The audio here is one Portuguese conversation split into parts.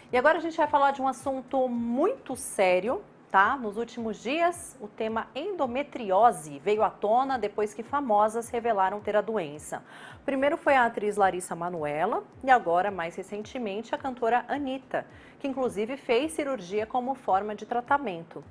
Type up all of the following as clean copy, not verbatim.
E agora a gente vai falar de um assunto muito sério, tá? Nos últimos dias, o tema endometriose veio à tona depois que famosas revelaram ter a doença. Primeiro foi a atriz Larissa Manoela e agora, mais recentemente, a cantora Anitta, que inclusive fez cirurgia como forma de tratamento.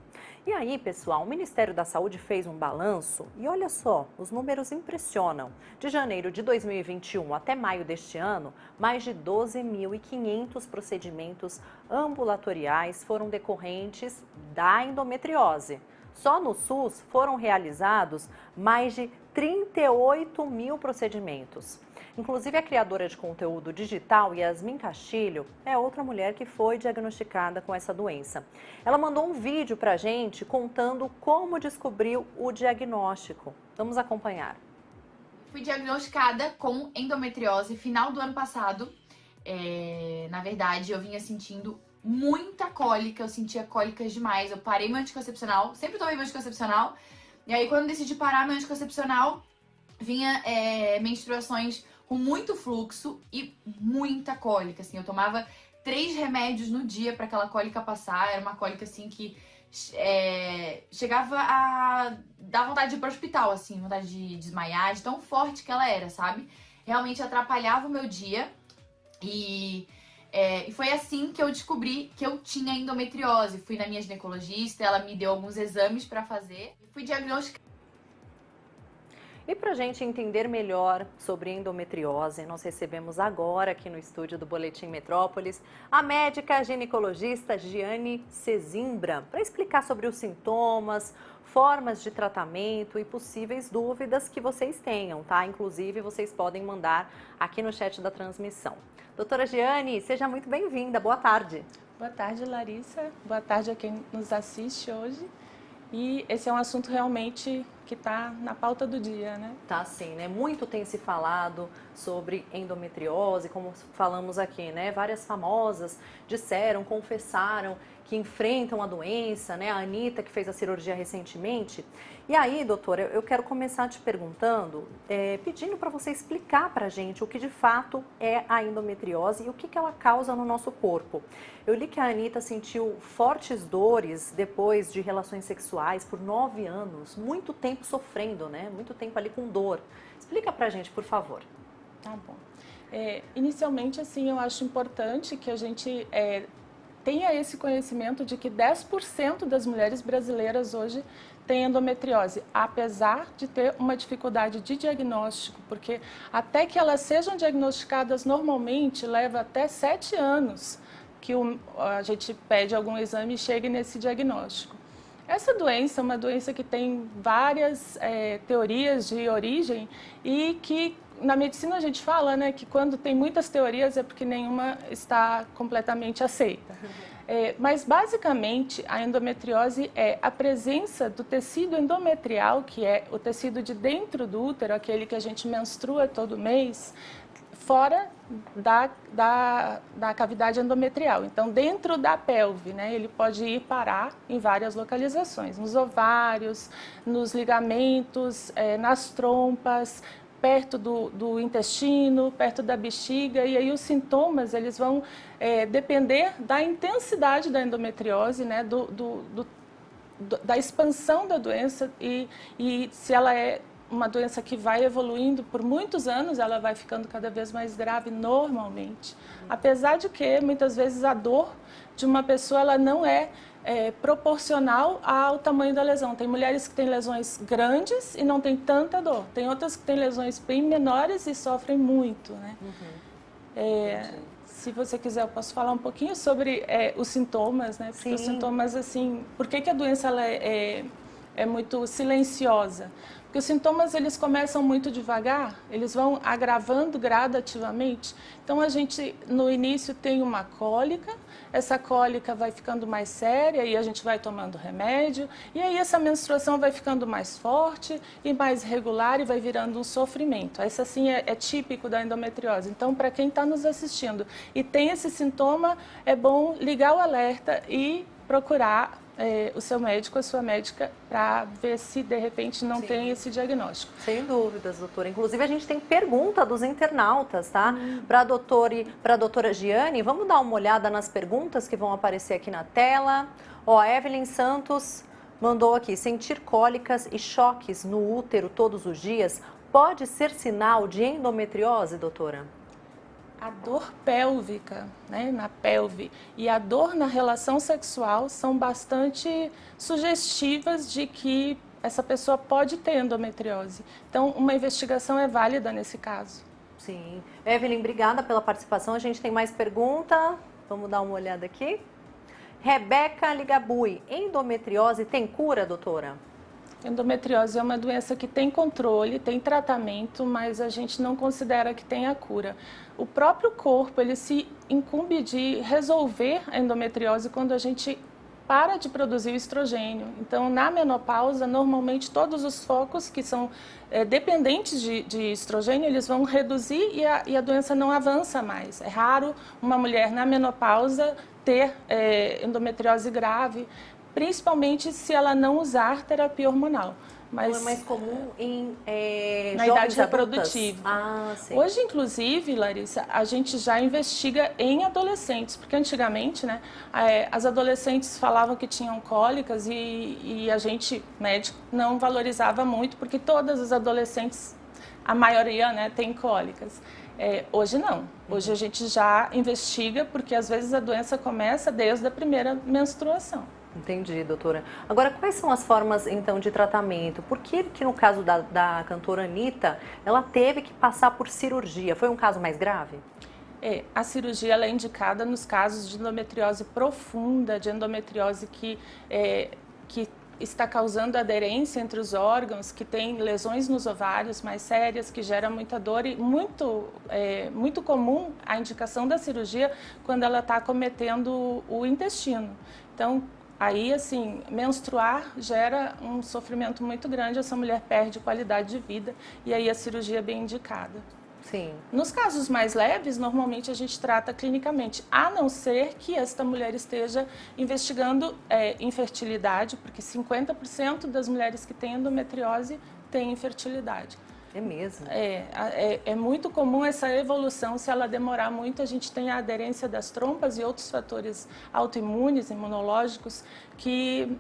E aí, pessoal, o Ministério da Saúde fez um balanço e olha só, os números impressionam. De janeiro de 2021 até maio deste ano, mais de 12.500 procedimentos ambulatoriais foram decorrentes da endometriose. Só no SUS foram realizados mais de 38 mil procedimentos. Inclusive, a criadora de conteúdo digital, Yasmin Castilho, é outra mulher que foi diagnosticada com essa doença. Ela mandou um vídeo para a gente contando como descobriu o diagnóstico. Vamos acompanhar. Fui diagnosticada com endometriose final do ano passado. Na verdade, eu vinha sentindo muita cólica, eu sentia cólicas demais. Eu parei meu anticoncepcional, sempre tomei meu anticoncepcional. E aí, quando eu decidi parar meu anticoncepcional, vinha menstruações com muito fluxo e muita cólica, assim. Eu tomava 3 remédios no dia para aquela cólica passar. Era uma cólica, assim, que chegava a dar vontade de ir para o hospital, assim, vontade de desmaiar, de tão forte que ela era, sabe? Realmente atrapalhava o meu dia e foi assim que eu descobri que eu tinha endometriose. Fui na minha ginecologista, ela me deu alguns exames para fazer e fui diagnosticada. E para a gente entender melhor sobre endometriose, nós recebemos agora aqui no estúdio do Boletim Metrópolis a médica ginecologista Giane Sesimbra para explicar sobre os sintomas, formas de tratamento e possíveis dúvidas que vocês tenham, tá? Inclusive, vocês podem mandar aqui no chat da transmissão. Doutora Giane, seja muito bem-vinda. Boa tarde. Boa tarde, Larissa. Boa tarde a quem nos assiste hoje. E esse é um assunto realmente que está na pauta do dia, né? Tá sim, né? Muito tem se falado sobre endometriose, como falamos aqui, né? Várias famosas disseram, confessaram que enfrentam a doença, né? A Anitta, que fez a cirurgia recentemente. E aí, doutora, eu quero começar te perguntando, pedindo para você explicar para a gente o que de fato é a endometriose e o que ela causa no nosso corpo. Eu li que a Anitta sentiu fortes dores depois de relações sexuais por 9 anos, muito tempo sofrendo, né? Muito tempo ali com dor. Explica pra gente, por favor. Tá bom. Inicialmente, assim, eu acho importante que a gente tenha esse conhecimento de que 10% das mulheres brasileiras hoje têm endometriose, apesar de ter uma dificuldade de diagnóstico, porque até que elas sejam diagnosticadas normalmente leva até 7 anos que a gente pede algum exame e chegue nesse diagnóstico. Essa doença é uma doença que tem várias teorias de origem e que na medicina a gente fala, né, que quando tem muitas teorias é porque nenhuma está completamente aceita. Mas basicamente a endometriose é a presença do tecido endometrial, que é o tecido de dentro do útero, aquele que a gente menstrua todo mês, fora da cavidade endometrial. Então, dentro da pelve, né, ele pode ir parar em várias localizações, nos ovários, nos ligamentos, nas trompas, perto do intestino, perto da bexiga, e aí os sintomas eles vão depender da intensidade da endometriose, né, da expansão da doença e se ela é uma doença que vai evoluindo por muitos anos, ela vai ficando cada vez mais grave normalmente. Apesar de que, muitas vezes, a dor de uma pessoa ela não é proporcional ao tamanho da lesão. Tem mulheres que têm lesões grandes e não têm tanta dor. Tem outras que têm lesões bem menores e sofrem muito, né? Se você quiser, eu posso falar um pouquinho sobre os sintomas, né? Porque os sintomas, assim... Por que a doença ela é muito silenciosa? Porque os sintomas eles começam muito devagar, eles vão agravando gradativamente. Então a gente no início tem uma cólica, essa cólica vai ficando mais séria e a gente vai tomando remédio, e aí essa menstruação vai ficando mais forte e mais regular e vai virando um sofrimento. Esse assim é típico da endometriose. Então para quem está nos assistindo e tem esse sintoma, é bom ligar o alerta e procurar o seu médico, a sua médica, para ver se de repente não tem esse diagnóstico. Sem dúvidas, doutora. Inclusive a gente tem pergunta dos internautas, tá? Para a doutora Giane, vamos dar uma olhada nas perguntas que vão aparecer aqui na tela. Ó, a Evelyn Santos mandou aqui: sentir cólicas e choques no útero todos os dias pode ser sinal de endometriose, doutora? A dor pélvica, né, na pelve, e a dor na relação sexual são bastante sugestivas de que essa pessoa pode ter endometriose. Então, uma investigação é válida nesse caso. Sim. Evelyn, obrigada pela participação. A gente tem mais pergunta. Vamos dar uma olhada aqui. Rebeca Ligabui, endometriose tem cura, doutora? Endometriose é uma doença que tem controle, tem tratamento, mas a gente não considera que tenha cura. O próprio corpo, ele se incumbe de resolver a endometriose quando a gente para de produzir o estrogênio. Então, na menopausa, normalmente todos os focos que são dependentes de estrogênio, eles vão reduzir e a doença não avança mais. É raro uma mulher na menopausa ter endometriose grave, principalmente se ela não usar terapia hormonal. Mas é mais comum em na jovens idade reprodutiva. Ah, sim. Hoje, inclusive, Larissa, a gente já investiga em adolescentes, porque antigamente, né, as adolescentes falavam que tinham cólicas e a gente, médico, não valorizava muito, porque todas as adolescentes, a maioria, né, tem cólicas. Hoje não. Hoje a gente já investiga, porque às vezes a doença começa desde a primeira menstruação. Entendi, doutora. Agora, quais são as formas, então, de tratamento? Por que no caso da cantora Anitta, ela teve que passar por cirurgia? Foi um caso mais grave? A cirurgia ela é indicada nos casos de endometriose profunda, de endometriose que está causando aderência entre os órgãos, que tem lesões nos ovários mais sérias, que gera muita dor e muito comum a indicação da cirurgia quando ela está acometendo o intestino. Então, aí, assim, menstruar gera um sofrimento muito grande, essa mulher perde qualidade de vida e aí a cirurgia é bem indicada. Sim. Nos casos mais leves, normalmente a gente trata clinicamente, a não ser que esta mulher esteja investigando infertilidade, porque 50% das mulheres que têm endometriose têm infertilidade. É mesmo? É muito comum essa evolução. Se ela demorar muito, a gente tem a aderência das trompas e outros fatores autoimunes, imunológicos, que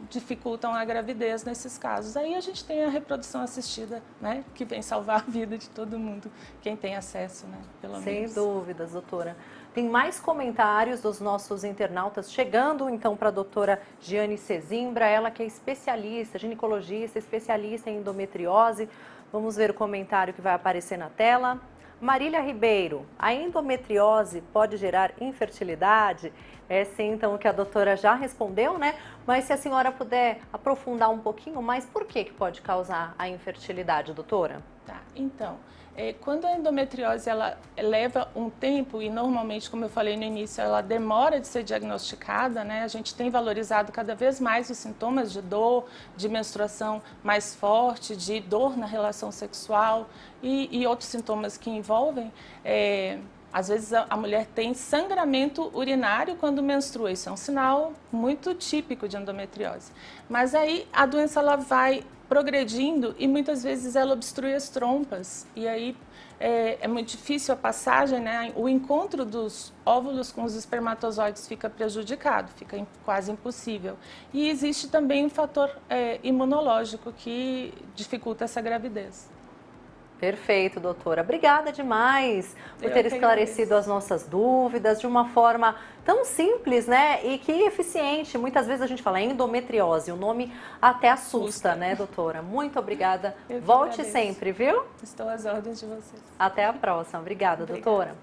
dificultam a gravidez nesses casos. Aí a gente tem a reprodução assistida, né, que vem salvar a vida de todo mundo, quem tem acesso, né, pelo menos. Sem dúvidas, doutora. Tem mais comentários dos nossos internautas chegando, então, para a doutora Giane Sesimbra, ela que é especialista, ginecologista, especialista em endometriose. Vamos ver o comentário que vai aparecer na tela. Marília Ribeiro, a endometriose pode gerar infertilidade? Sim, então, o que a doutora já respondeu, né? Mas se a senhora puder aprofundar um pouquinho mais, por que pode causar a infertilidade, doutora? Tá, então, quando a endometriose ela leva um tempo e normalmente, como eu falei no início, ela demora de ser diagnosticada, né? A gente tem valorizado cada vez mais os sintomas de dor, de menstruação mais forte, de dor na relação sexual e outros sintomas que envolvem. Às vezes a mulher tem sangramento urinário quando menstrua, isso é um sinal muito típico de endometriose. Mas aí a doença ela vai progredindo e muitas vezes ela obstrui as trompas e aí é muito difícil a passagem, né? O encontro dos óvulos com os espermatozoides fica prejudicado, fica quase impossível. E existe também um fator imunológico que dificulta essa gravidez. Perfeito, doutora. Obrigada demais por ter esclarecido as nossas dúvidas de uma forma tão simples, né? E que eficiente. Muitas vezes a gente fala endometriose, o nome até assusta, né, doutora? Muito obrigada. Volte sempre, viu? Estou às ordens de vocês. Até a próxima. Obrigada, doutora.